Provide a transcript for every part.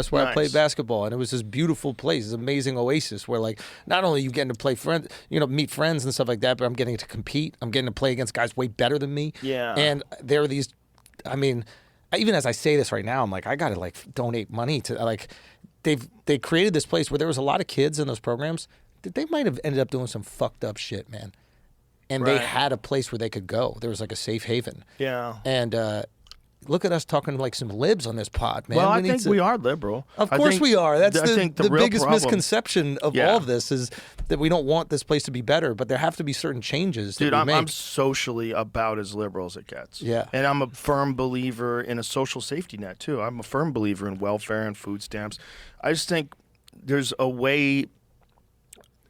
That's where I played basketball, and it was this beautiful place, this amazing oasis where, like, not only you getting to play friends, meet friends and stuff like that, but I'm getting to compete. I'm getting to play against guys way better than me. Yeah. And there are these, I mean, even as I say this right now, I'm like, I gotta like donate money to like, they created this place where there was a lot of kids in those programs that they might have ended up doing some fucked up shit, man. And they had a place where they could go. There was like a safe haven. Yeah. And look at us talking like some libs on this pod, man. Well, I think we are liberal. Of course we are. That's the biggest problem. misconception of all of this is that we don't want this place to be better, but there have to be certain changes that we make. I'm socially about as liberal as it gets. Yeah. And I'm a firm believer in a social safety net, too. I'm a firm believer in welfare and food stamps. I just think there's a way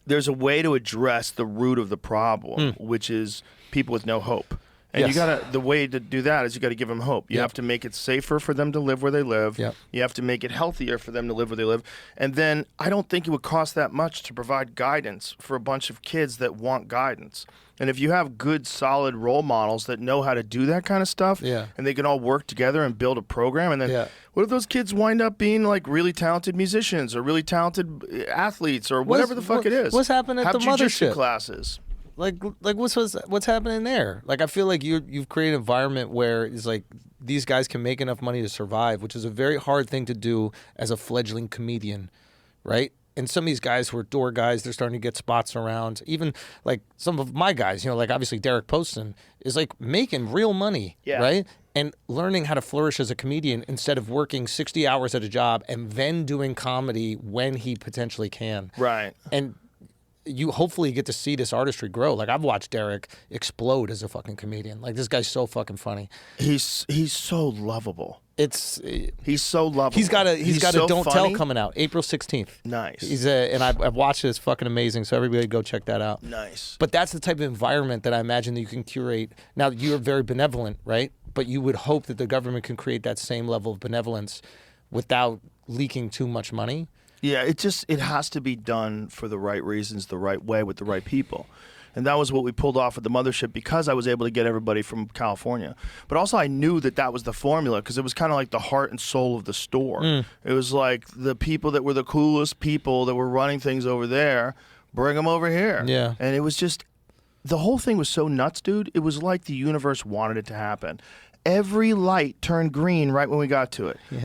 to address the root of the problem, which is people with no hope. And the way to do that is you got to give them hope. You have to make it safer for them to live where they live. You have to make it healthier for them to live where they live. And then I don't think it would cost that much to provide guidance for a bunch of kids that want guidance. And if you have good, solid role models that know how to do that kind of stuff, and they can all work together and build a program, and then what if those kids wind up being like really talented musicians or really talented athletes or whatever the fuck it is? What's happening at the mothership classes? Like what's happening there? Like I feel like you've created an environment where it's like these guys can make enough money to survive, which is a very hard thing to do as a fledgling comedian, right? And some of these guys who are door guys, they're starting to get spots around. Even like some of my guys, like obviously Derek Poston is like making real money, right? And learning how to flourish as a comedian instead of working 60 hours at a job and then doing comedy when he potentially can. Right. And you hopefully get to see this artistry grow. Like I've watched Derek explode as a fucking comedian. Like this guy's so fucking funny. He's so lovable. He's so lovable. He's got a so Don't funny. Tell coming out April 16th. Nice. And I've watched it. It's fucking amazing. So everybody go check that out. Nice. But that's the type of environment that I imagine that you can curate. Now you're very benevolent, right? But you would hope that the government can create that same level of benevolence without leaking too much money. Yeah, it has to be done for the right reasons, the right way, with the right people. And that was what we pulled off at the mothership because I was able to get everybody from California. But also I knew that was the formula because it was kind of like the heart and soul of the store. It was like the people that were the coolest people that were running things over there, bring them over here. Yeah. And it was just, the whole thing was so nuts, dude. It was like the universe wanted it to happen. Every light turned green right when we got to it. Yeah.